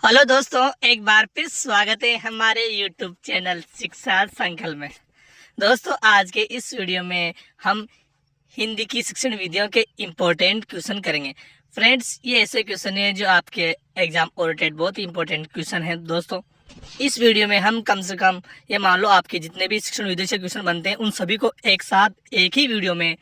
Hello दोस्तों, एक बार फिर स्वागत है हमारे YouTube चैनल शिक्षा संकल्प में। दोस्तों, आज के इस वीडियो में हम हिंदी की शिक्षण विधियों के इम्पोर्टेंट क्वेश्चन करेंगे। फ्रेंड्स, ये ऐसे क्वेश्चन है जो आपके एग्जाम ओरिएंटेड बहुत ही इम्पोर्टेंट क्वेश्चन है। दोस्तों, इस वीडियो में हम कम से कम ये मान लो आपके जितने भी शिक्षण विधि से क्वेश्चन बनते हैं उन सभी को एक साथ एक ही वीडियो में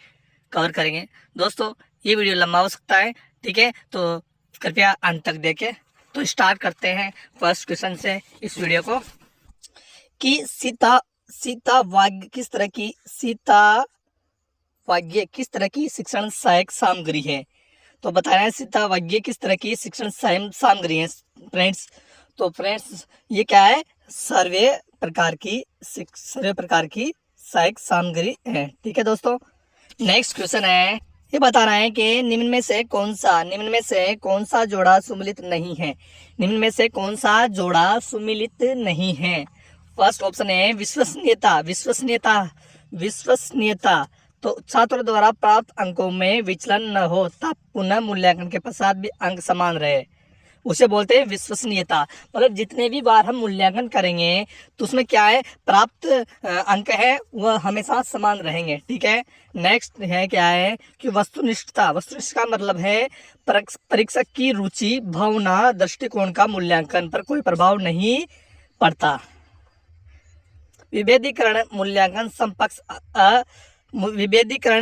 कवर करेंगे। दोस्तों, ये वीडियो लंबा हो सकता है, ठीक है, तो कृपया अंत तक देखें। तो स्टार्ट करते हैं फर्स्ट क्वेश्चन से इस वीडियो को कि सीता वाग्य किस तरह की शिक्षण सहायक सामग्री है। तो बताना है सीता वाग्य किस तरह की शिक्षण सहायक सामग्री है फ्रेंड्स। तो फ्रेंड्स, ये क्या है? सर्वे प्रकार की सहायक सामग्री है, ठीक है दोस्तों। नेक्स्ट क्वेश्चन है, ये बताना है कि निम्न में से कौन सा जोड़ा सुमिलित नहीं है। निम्न में से कौन सा जोड़ा सुमिलित नहीं है? फर्स्ट ऑप्शन है विश्वसनीयता। तो छात्रों द्वारा प्राप्त अंकों में विचलन न हो तब पुनः मूल्यांकन के पश्चात भी अंक समान रहे, उसे बोलते हैं विश्वसनीयता। मतलब जितने भी बार हम मूल्यांकन करेंगे तो उसमें क्या है, प्राप्त अंक है वह हमेशा समान रहेंगे, ठीक है। नेक्स्ट है क्या है कि वस्तुनिष्ठता का मतलब है परीक्षक की रुचि, भावना, दृष्टिकोण का मूल्यांकन पर कोई प्रभाव नहीं पड़ता। विभेदीकरण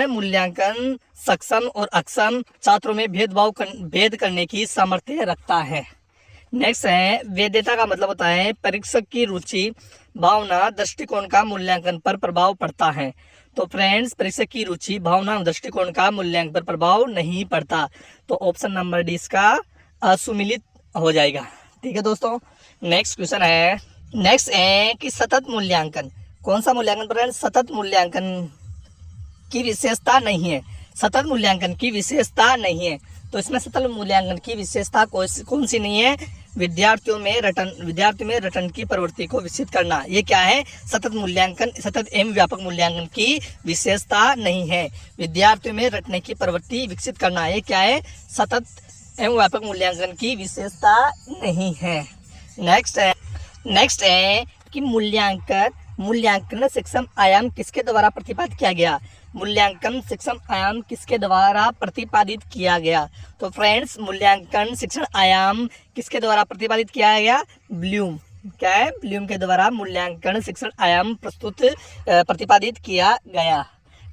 मूल्यांकन सक्षम और अक्षम छात्रों में भेद करने की सामर्थ्य रखता है। नेक्स्ट है वैधता का मतलब होता है परीक्षक की रुचि, भावना, दृष्टिकोण का मूल्यांकन पर प्रभाव पड़ता है। तो फ्रेंड्स, परीक्षक की रुचि, भावना, दृष्टिकोण का मूल्यांकन पर प्रभाव नहीं पड़ता। तो ऑप्शन नंबर डी इसका असुमिलित हो जाएगा, ठीक है दोस्तों। नेक्स्ट क्वेश्चन है कि सतत मूल्यांकन, कौन सा मूल्यांकन फ्रेंड्स? सतत मूल्यांकन की विशेषता नहीं है। तो इसमें सतत मूल्यांकन की विशेषता कौन सी नहीं है? विद्यार्थियों में रटन की प्रवृत्ति को विकसित करना। ये क्या है? सतत एवं व्यापक मूल्यांकन की विशेषता नहीं है। विद्यार्थियों में रटने की प्रवृत्ति विकसित करना, ये क्या है? सतत एवं व्यापक मूल्यांकन की विशेषता नहीं है। नेक्स्ट है कि मूल्यांकन सक्षम आयाम किसके द्वारा प्रतिपादित किया गया? मूल्यांकन सक्षम आयाम किसके द्वारा प्रतिपादित किया गया? तो फ्रेंड्स, मूल्यांकन शिक्षण आयाम किसके द्वारा प्रतिपादित किया गया? ब्लूम। क्या है? ब्लूम के द्वारा मूल्यांकन शिक्षण आयाम प्रतिपादित किया गया।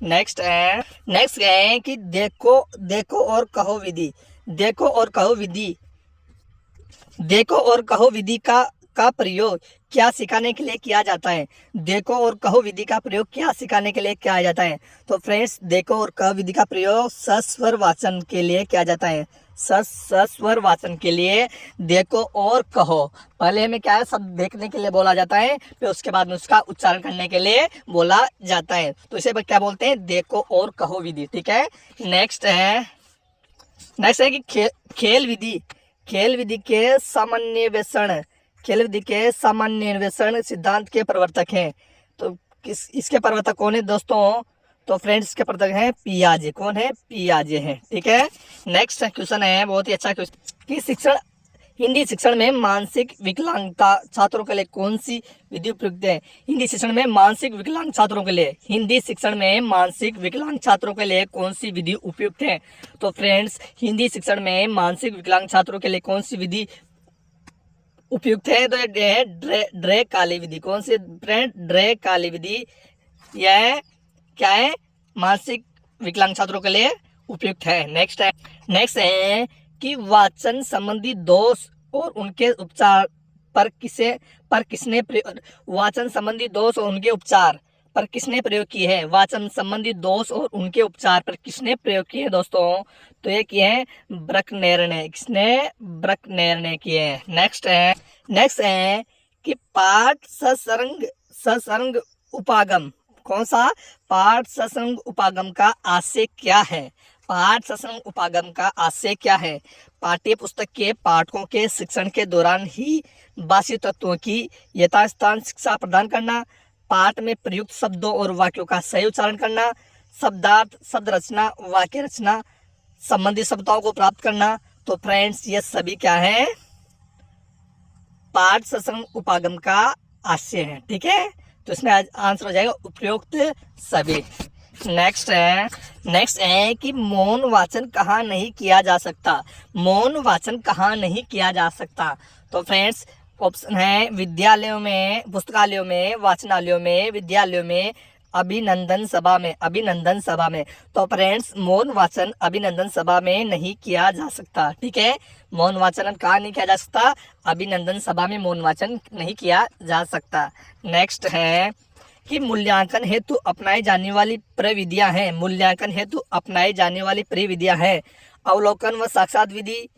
नेक्स्ट है कि देखो और कहो विधि का प्रयोग क्या सिखाने के लिए किया जाता है? देखो और कहो विधि का प्रयोग क्या सिखाने के लिए किया जाता है? तो फ्रेंड्स, देखो और कहो विधि का प्रयोग सस्वर वाचन के लिए किया जाता है। सस्वर वाचन के लिए देखो और कहो, पहले हमें क्या है, शब्द देखने के लिए बोला जाता है, फिर उसके बाद में उसका उच्चारण करने के लिए बोला जाता है। तो इसे क्या बोलते हैं? देखो और कहो विधि, ठीक है। नेक्स्ट है कि खेल विधि के सामान्यवेषण सिद्धांत के प्रवर्तक हैं। तो इसके प्रवर्तक कौन है दोस्तों? तो फ्रेंड्स, इसके प्रवर्तक हैं पियाजे। कौन है? पियाजे हैं, ठीक है। नेक्स्ट क्वेश्चन है, बहुत ही अच्छा क्वेश्चन कि हिंदी शिक्षण में मानसिक विकलांगता छात्रों के लिए कौन सी विधि उपयुक्त है? हिंदी शिक्षण में मानसिक विकलांग छात्रों के लिए कौन सी विधि उपयुक्त है? तो फ्रेंड्स, हिंदी शिक्षण में मानसिक विकलांग छात्रों के लिए कौन सी विधि उपयुक्त है? तो ड्रे काली विधि। कौन सी फ्रेंड? ड्रे काली विधि। यह क्या है? मानसिक विकलांग छात्रों के लिए उपयुक्त है। नेक्स्ट है कि वाचन संबंधी दोष और उनके उपचार पर किसने प्रयोग किए हैं? वाचन संबंधी दोष और उनके उपचार पर किसने प्रयोग किए हैं दोस्तों? तो ये किए हैं ब्रकनेर ने। किसने? ब्रकनेर ने किए हैं। नेक्स्ट है कि पाठ ससर्ग उपागम, कौन सा? पाठ ससर्ग उपागम का आशय क्या है? पाठ्य पुस्तक के पाठकों के शिक्षण के दौरान ही बासी तत्वों की यथास्थान शिक्षा प्रदान करना, पाठ में प्रयुक्त शब्दों और वाक्यों का सही उच्चारण करना, शब्दार्थ, शब्द रचना, वाक्य रचना संबंधी शब्दों को प्राप्त करना। तो फ्रेंड्स, ये सभी क्या है? पाठ सत्संग उपागम का आशय है। ठीक है, तो इसमें आंसर हो जाएगा उपयुक्त सभी। नेक्स्ट है कि मौन वाचन कहाँ नहीं किया जा सकता। मौन वाचन कहाँ नहीं किया जा सकता। तो फ्रेंड्स ऑप्शन है विद्यालयों में, पुस्तकालयों में, वाचनालयों में, विद्यालयों में, अभिनंदन सभा में। अभिनंदन सभा में। तो फ्रेंड्स मौन वाचन अभिनंदन सभा में नहीं किया जा सकता। ठीक है, मौन वाचन कहाँ नहीं किया जा सकता, अभिनंदन सभा में मौन वाचन नहीं किया जा सकता। नेक्स्ट है कि मूल्यांकन हेतु अपनाई जाने वाली प्रविधियां हैं। मूल्यांकन हेतु अपनाई जाने वाली प्रविधियां हैं अवलोकन व साक्षात विधि,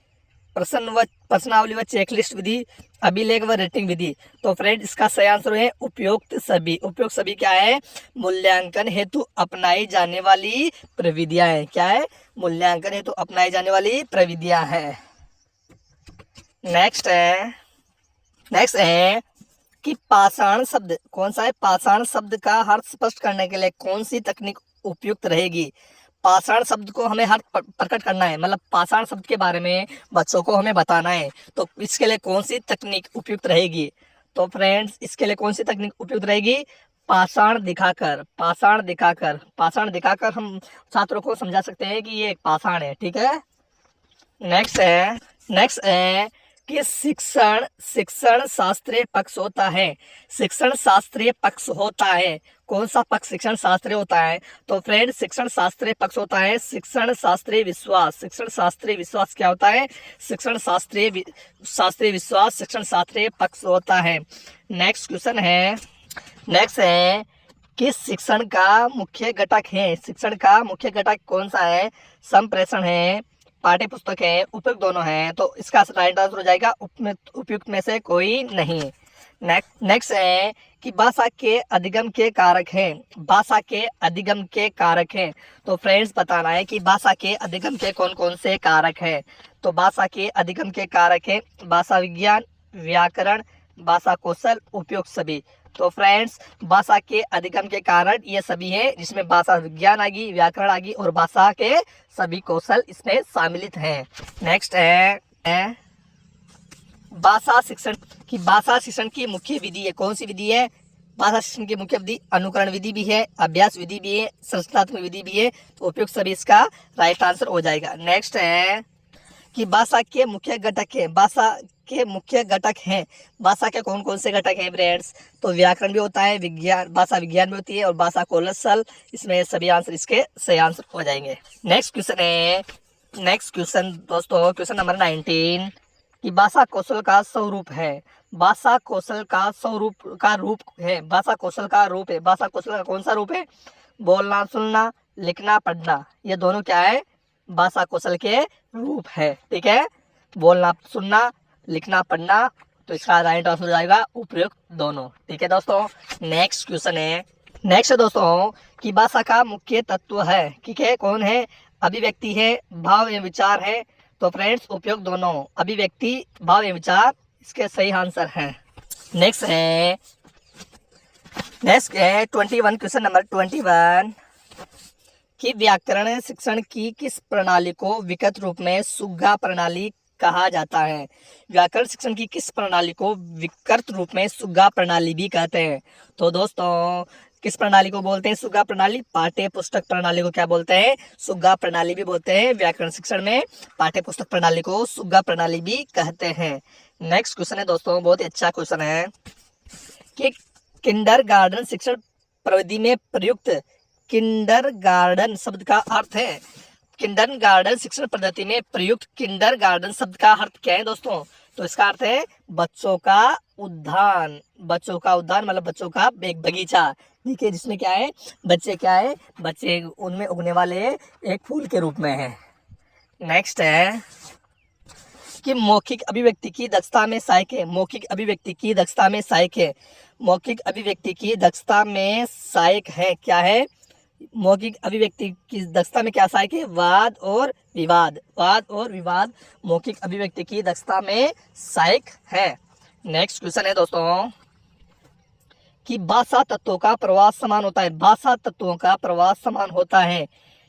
प्रश्नावली व चेकलिस्ट विधि, अभिलेख व रेटिंग विधि। तो फ्रेंड इसका सही आंसर है उपयुक्त सभी। उपयुक्त सभी क्या है, मूल्यांकन हेतु अपनाई जाने वाली प्रविधियां है। क्या है, मूल्यांकन हेतु अपनाई जाने वाली प्रविधियां है। नेक्स्ट है कि पाषाण शब्द कौन सा है। पाषाण शब्द का अर्थ स्पष्ट करने के लिए कौन सी तकनीक उपयुक्त रहेगी। पाषाण शब्द को हमें अर्थ प्रकट करना है, मतलब पाषाण शब्द के बारे में बच्चों को हमें बताना है, तो इसके लिए कौन सी तकनीक उपयुक्त रहेगी। तो फ्रेंड्स इसके लिए कौन सी तकनीक उपयुक्त रहेगी, पाषाण दिखाकर। पाषाण दिखाकर हम छात्रों को समझा सकते हैं कि ये एक पाषाण है। ठीक है। नेक्स्ट है कि शिक्षण शास्त्रीय पक्ष होता है। शिक्षण शास्त्रीय पक्ष होता है। कौन सा पक्ष शिक्षण शास्त्रीय होता है। तो फ्रेंड शिक्षण शास्त्रीय पक्ष होता है शिक्षण शास्त्रीय विश्वास। शिक्षण शास्त्रीय विश्वास क्या होता है, शिक्षण शास्त्रीय विश्वास शिक्षण शास्त्रीय पक्ष होता है। नेक्स्ट है कि शिक्षण का मुख्य घटक है। शिक्षण का मुख्य घटक कौन सा है, संप्रेषण है, पाठ्य पुस्तक है, उपयुक्त दोनों है। तो इसका राइट आंसर हो जाएगा उपयुक्त में से कोई नहीं। नेक्स्ट है कि भाषा के अधिगम के कारक हैं। भाषा के अधिगम के कारक हैं। तो फ्रेंड्स बताना है कि भाषा के अधिगम के कौन कौन से कारक हैं। तो भाषा के अधिगम के कारक हैं भाषा विज्ञान, व्याकरण, भाषा कौशल, उपयुक्त सभी। तो फ्रेंड्स भाषा के अधिगम के कारण ये सभी हैं, जिसमें भाषा विज्ञान आगी, व्याकरण आगी और भाषा के सभी कौशल इसमें सम्मिलित हैं। नेक्स्ट है भाषा शिक्षण की मुख्य विधि है। कौन सी विधि है, भाषा शिक्षण की मुख्य विधि अनुकरण विधि भी है, अभ्यास विधि भी है, संरचनात्मक विधि भी है। तो उपयुक्त सभी इसका राइट आंसर हो जाएगा। नेक्स्ट है कि भाषा के मुख्य घटक है। भाषा के मुख्य घटक हैं। भाषा के कौन कौन से घटक हैं फ्रेंड्स, तो व्याकरण भी होता है, विज्ञान, भाषा विज्ञान भी होती है और भाषा कौशल। इसमें सभी आंसर इसके सही आंसर हो जाएंगे। नेक्स्ट क्वेश्चन दोस्तों, क्वेश्चन नंबर 19 कि भाषा कौशल का स्वरूप है। भाषा कौशल का स्वरूप का रूप है। भाषा कौशल का रूप है। भाषा कौशल का कौन सा रूप है, बोलना, सुनना, लिखना, पढ़ना। ये दोनों क्या है, भाषा कौशल के रूप है। ठीक है, बोलना, सुनना, लिखना, पढ़ना। तो इसका राइट आंसर हो जाएगा उपयुक्त दोनों। ठीक है दोस्तों। नेक्स्ट है दोस्तों कि भाषा का मुख्य तत्व है। ठीक है, कौन है, अभिव्यक्ति है, भाव एवं विचार है। तो फ्रेंड्स उपयुक्त दोनों, अभिव्यक्ति, भाव एवं विचार इसके सही आंसर हैं। नेक्स्ट है 21, क्वेश्चन नंबर 21 कि व्याकरण शिक्षण की किस प्रणाली को विकट रूप में सुग्गा प्रणाली कहा जाता है। व्याकरण शिक्षण की किस प्रणाली को विकृत रूप में सुग्गा प्रणाली भी कहते हैं। तो दोस्तों किस प्रणाली को बोलते हैं सुग्गा प्रणाली, पाठ्य पुस्तक प्रणाली को क्या बोलते हैं, सुग्गा प्रणाली भी बोलते हैं। व्याकरण शिक्षण में पाठ्य पुस्तक प्रणाली को सुग्गा प्रणाली भी कहते हैं। नेक्स्ट क्वेश्चन है दोस्तों, बहुत ही अच्छा क्वेश्चन है कि किंडरगार्टन शिक्षण प्रविधि में प्रयुक्त, किंडरगार्टन शब्द का अर्थ है, किंडरगार्टन शिक्षण पद्धति में प्रयुक्त किंडरगार्टन शब्द का अर्थ क्या है दोस्तों, तो इसका अर्थ है बच्चों का उद्यान। बच्चों का उद्यान मतलब बच्चों का एक बगीचा। देखिए जिसमें क्या है, बच्चे उनमें उगने वाले एक फूल के रूप में है। नेक्स्ट है कि मौखिक अभिव्यक्ति की दक्षता में सहायक है। मौखिक अभिव्यक्ति की दक्षता में सहायक है। मौखिक अभिव्यक्ति की दक्षता में सहायक है, क्या है, मौखिक अभिव्यक्ति की दक्षता में क्या सहायक है, वाद और विवाद। वाद और विवाद मौखिक अभिव्यक्ति की दक्षता में सहायक है। नेक्स्ट क्वेश्चन है दोस्तों कि भाषा तत्वों का प्रवाह समान होता है। भाषा तत्वों का प्रवाह समान होता है।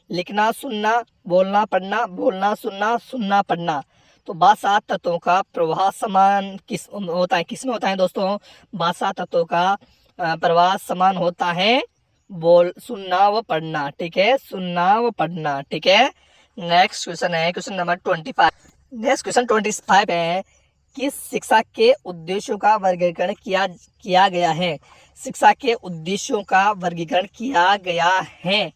लिखना, सुनना, बोलना, पढ़ना, बोलना, सुनना, सुनना, पढ़ना। तो बादशाह तत्वों का प्रवाह समान किस होता है, किसमें होता है दोस्तों? बादशाह तत्वों का प्रवाह समान होता है बोल सुनना व पढ़ना, ठीक है, सुनना व पढ़ना, ठीक है। नेक्स्ट क्वेश्चन है क्वेश्चन नंबर 25। नेक्स्ट क्वेश्चन 25 है कि शिक्षा के उद्देश्यों का वर्गीकरण किया गया है। शिक्षा के उद्देश्यों का वर्गीकरण किया गया है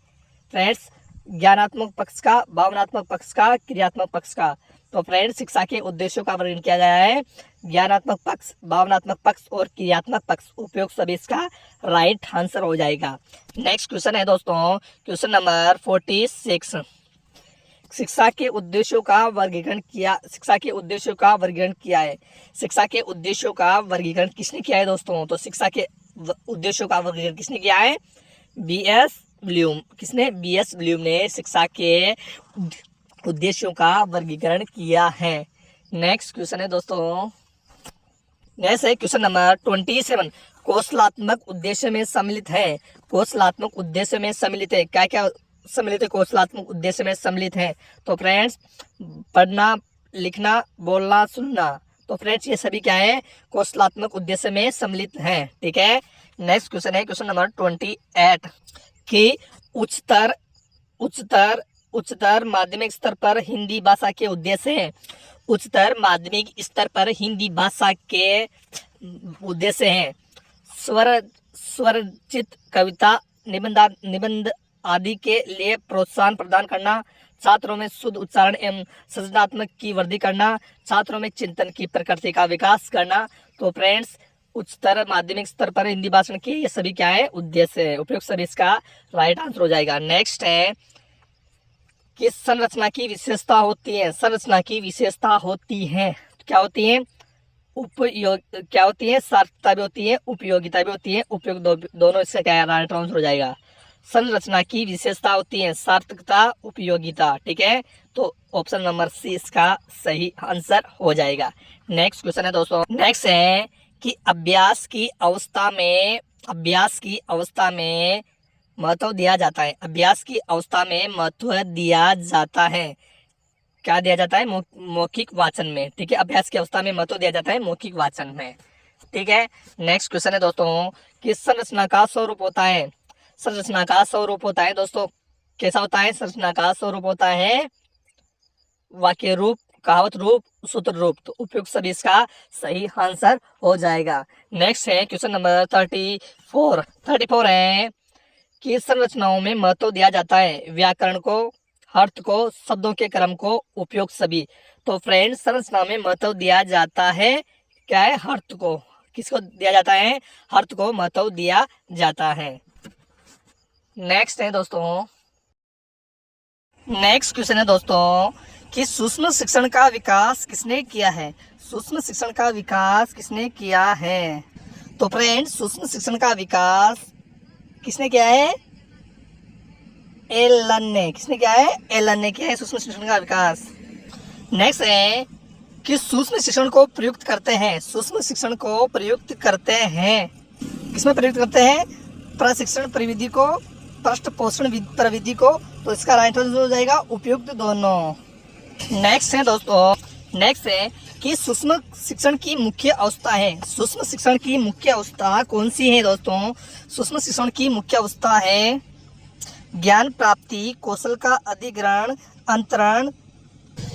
फ्रेंड्स, ज्ञानात्मक पक्ष का, भावनात्मक पक्ष का, क्रियात्मक पक्ष का। तो फ्रेंड्स शिक्षा के उद्देश्यों का वर्णन किया गया है ज्ञानात्मक पक्ष, भावनात्मक पक्ष और क्रियात्मक पक्ष। उपयोग सभी इसका राइट आंसर हो जाएगा। नेक्स्ट क्वेश्चन है दोस्तों क्वेश्चन नंबर 46। शिक्षा के उद्देश्यों का वर्गीकरण किया है। शिक्षा के उद्देश्यों का वर्गीकरण किसने किया है दोस्तों? तो शिक्षा के उद्देश्यों का वर्गीकरण किसने किया है? BS Bloom. किसने? बीएस ब्लूम ने शिक्षा के उद्देश्यों का वर्गीकरण किया है। नेक्स्ट क्वेश्चन है दोस्तों, नेक्स्ट है क्वेश्चन नंबर 27। कौशलात्मक उद्देश्य में सम्मिलित है। कौशलात्मक उद्देश्य में सम्मिलित है, क्या क्या सम्मिलित है? कौशलात्मक उद्देश्य में सम्मिलित है तो फ्रेंड्स पढ़ना, लिखना, बोलना, सुनना। तो फ्रेंड्स ये सभी क्या है? कौशलात्मक उद्देश्य में सम्मिलित है, ठीक है। नेक्स्ट क्वेश्चन है क्वेश्चन नंबर 28 कि उच्चतर माध्यमिक स्तर पर हिंदी भाषा के उद्देश्य हैं। उच्चतर माध्यमिक स्तर पर हिंदी भाषा के उद्देश्य हैं स्वरचित कविता, निबंध आदि के लिए प्रोत्साहन प्रदान करना, छात्रों में शुद्ध उच्चारण एवं सृजनात्मक की वृद्धि करना, छात्रों में चिंतन की प्रकृति का विकास करना। तो फ्रेंड्स उच्चतर माध्यमिक स्तर पर हिंदी भाषण के ये सभी क्या है? उद्देश्य है। उपयुक्त सभी इसका राइट आंसर हो जाएगा। नेक्स्ट है कि संरचना की विशेषता होती है। संरचना की विशेषता होती है, क्या होती है? क्या होती है? सार्थकता भी होती है, उपयोगिता भी होती है। उपयोग दोनों इसका क्या है? राइट आंसर हो जाएगा। संरचना की विशेषता होती है सार्थकता, उपयोगिता, ठीक है। तो ऑप्शन नंबर सी इसका सही आंसर हो जाएगा। नेक्स्ट क्वेश्चन है दोस्तों, नेक्स्ट है कि अभ्यास की अवस्था में महत्व दिया जाता है। अभ्यास की अवस्था में महत्व दिया जाता है, क्या दिया जाता है? मौखिक वाचन में, ठीक है। अभ्यास की अवस्था में महत्व दिया जाता है मौखिक वाचन में, ठीक है। नेक्स्ट क्वेश्चन है दोस्तों कि संरचना का स्वरूप होता है। संरचना का स्वरूप होता है दोस्तों, कैसा होता है? संरचना का स्वरूप होता है वाक्य रूप, कहावत रूप, सूत्र रूप। तो उपयुक्त सभी इसका सही आंसर हो जाएगा। नेक्स्ट है क्वेश्चन नंबर 34 है कि संरचनाओं में महत्व दिया जाता है व्याकरण को, अर्थ को, शब्दों के क्रम को। उपयोग सभी। तो फ्रेंड्स संरचना में महत्व दिया जाता है क्या है? अर्थ को। किसको दिया जाता है? अर्थ को महत्व दिया जाता है। नेक्स्ट है दोस्तों, नेक्स्ट क्वेश्चन है दोस्तों कि सूक्ष्म शिक्षण का विकास किसने किया है? सूक्ष्म शिक्षण का विकास किसने किया है? तो फ्रेंड्स सूक्ष्म शिक्षण का विकास किसने किया है? एलन ने। किसने किया है? एलन ने किया है सूक्ष्म शिक्षण का विकास। नेक्स्ट है कि सूक्ष्म शिक्षण को प्रयुक्त करते हैं। सूक्ष्म शिक्षण को प्रयुक्त करते हैं, किसमें प्रयुक्त करते हैं? प्रशिक्षण प्रविधि को, पृष्ठ पोषण प्रविधि को। तो इसका राइट आंसर हो जाएगा उपयुक्त दोनों। नेक्स्ट है दोस्तों, नेक्स्ट है कि सूक्ष्म शिक्षण की मुख्य अवस्था है। सूक्ष्म शिक्षण की मुख्य अवस्था कौन सी है दोस्तों? सूक्ष्म शिक्षण की मुख्य अवस्था है ज्ञान प्राप्ति, कौशल का अधिग्रहण, अंतरण।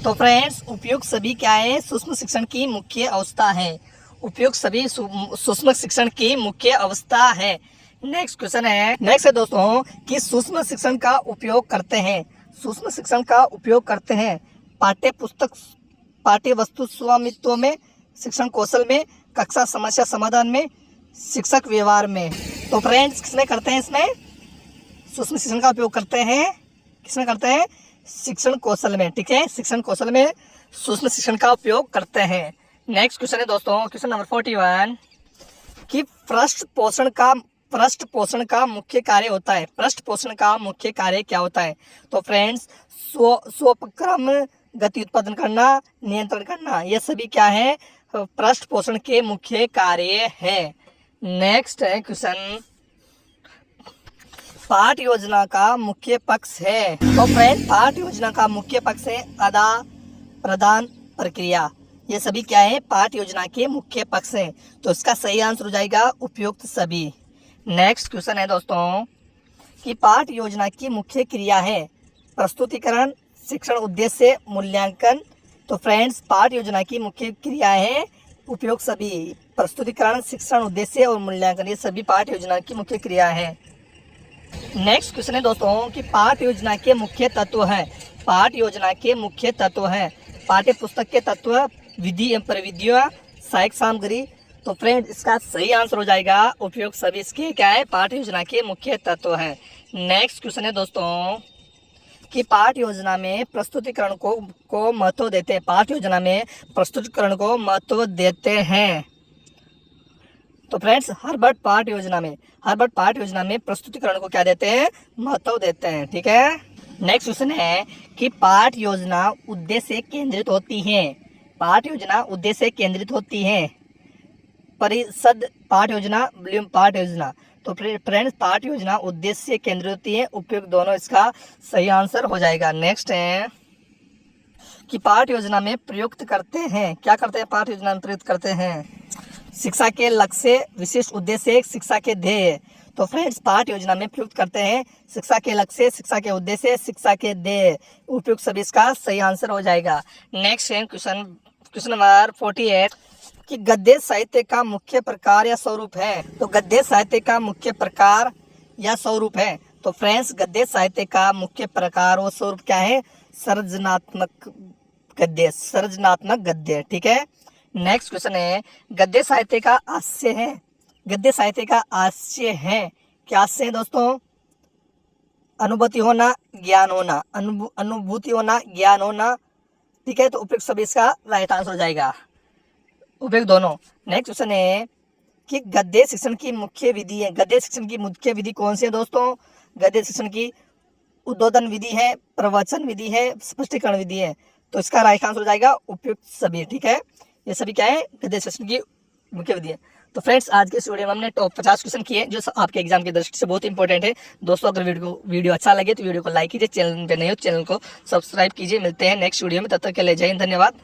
तो फ्रेंड्स उपयुक्त सभी क्या है? सूक्ष्म शिक्षण की मुख्य अवस्था है। उपयुक्त सभी सूक्ष्म शिक्षण की मुख्य अवस्था है। नेक्स्ट क्वेश्चन है, नेक्स्ट है दोस्तों कि सूक्ष्म शिक्षण का उपयोग करते हैं। सूक्ष्म शिक्षण का उपयोग करते हैं पाठ्य पुस्तक, पाठ्य वस्तु स्वामित्व में, शिक्षण कौशल में, कक्षा समस्या समाधान में, शिक्षक व्यवहार में। तो फ्रेंड्स किसमें करते हैं? इसमें सूक्ष्म शिक्षण का उपयोग करते हैं, किसमें करते हैं? शिक्षण कौशल में, ठीक है। शिक्षण कौशल में सूक्ष्म शिक्षण का उपयोग करते हैं। नेक्स्ट क्वेश्चन है दोस्तों क्वेश्चन नंबर 41 कि पृष्ठ पोषण का मुख्य कार्य होता है। पृष्ठ पोषण का मुख्य कार्य क्या होता है? तो फ्रेंड्स स्वोपक्रम गति उत्पादन करना, नियंत्रण करना, ये सभी क्या है? पृष्ठ पोषण के मुख्य कार्य है। नेक्स्ट है क्वेश्चन, पाठ योजना का मुख्य पक्ष है। तो फ्रेंड पाठ योजना का मुख्य पक्ष है आदान प्रदान, प्रक्रिया, ये सभी क्या है, पाठ योजना के मुख्य पक्ष हैं। तो इसका सही आंसर हो जाएगा उपयुक्त सभी। नेक्स्ट क्वेश्चन है दोस्तों कि पाठ योजना की मुख्य क्रिया है प्रस्तुतिकरण, शिक्षण उद्देश्य, मूल्यांकन। तो फ्रेंड्स, पाठ योजना की मुख्य क्रिया है उपयोग सभी, प्रस्तुतिकरण, शिक्षण उद्देश्य और मूल्यांकन, ये सभी पाठ योजना की मुख्य क्रिया है। नेक्स्ट क्वेश्चन है दोस्तों कि पाठ योजना के मुख्य तत्व हैं। पाठ योजना के मुख्य तत्व हैं पाठ्य पुस्तक के तत्व, विधि एवं प्रविधियां, सहायक सामग्री। तो फ्रेंड्स, इसका सही आंसर हो जाएगा उपयोग सभी। इसके क्या है, पाठ योजना के मुख्य तत्व हैं। नेक्स्ट क्वेश्चन है दोस्तों कि पाठ योजना में प्रस्तुतिकरण को महत्व देते हैं। पाठ योजना में प्रस्तुतिकरण को महत्व देते हैं। तो फ्रेंड्स, हर पाठ योजना में प्रस्तुतिकरण को क्या देते हैं, महत्व देते हैं। ठीक है। नेक्स्ट क्वेश्चन है कि पाठ योजना उद्देश्य केंद्रित होती है। पाठ योजना उद्देश्य केंद्रित होती है। परिषद पाठ योजना, वॉल्यूम पाठ योजना। तो फ्रेंड्स, पाठ योजना उद्देश्य केंद्रित होती है, उपयुक्त दोनों इसका सही आंसर हो जाएगा। नेक्स्ट है कि पाठ योजना में प्रयुक्त करते हैं। क्या करते हैं, पाठ योजना में प्रयुक्त करते हैं शिक्षा के लक्ष्य, विशिष्ट उद्देश्य, शिक्षा के ध्येय। तो फ्रेंड्स, पाठ योजना में प्रयुक्त करते हैं शिक्षा के लक्ष्य, शिक्षा के उद्देश्य, शिक्षा के ध्येय, उपयुक्त सभी इसका सही आंसर हो जाएगा। नेक्स्ट है क्वेश्चन नंबर 48 कि गद्य साहित्य का मुख्य प्रकार या स्वरूप है। तो गद्य साहित्य का मुख्य प्रकार या स्वरूप है। तो फ्रेंड्स, गद्य साहित्य का मुख्य प्रकार और स्वरूप क्या है, सर्जनात्मक गद्य। ठीक है। नेक्स्ट क्वेश्चन है गद्य साहित्य का आशय है। गद्य साहित्य का आशय है, क्या आशय है दोस्तों, अनुभूति होना, ज्ञान होना, अनुभूति होना, ज्ञान होना। ठीक है। तो उपयुक्त सभी इसका राइट आंसर हो जाएगा, उपयुक्त दोनों। नेक्स्ट क्वेश्चन है कि गद्य शिक्षण की मुख्य विधि है। गद्य शिक्षण की मुख्य विधि कौन सी है दोस्तों, गद्य शिक्षण की उद्बोधन विधि है, प्रवचन विधि है, स्पष्टीकरण विधि है। तो इसका राइट आंसर हो जाएगा उपयुक्त सभी। ठीक है। ये सभी क्या है, गद्य शिक्षण की मुख्य विधि है। तो फ्रेंड्स, आज के इस वीडियो में हमने टॉप 50 क्वेश्चन किए जो आपके एग्जाम की दृष्टि से बहुत इंपॉर्टेंट है। दोस्तों, अगर वीडियो अच्छा लगे तो वीडियो को लाइक कीजिए, चैनल पे नए हो चैनल को सब्सक्राइब कीजिए। मिलते हैं नेक्स्ट वीडियो में, तब तक के लिए जय हिंद, धन्यवाद।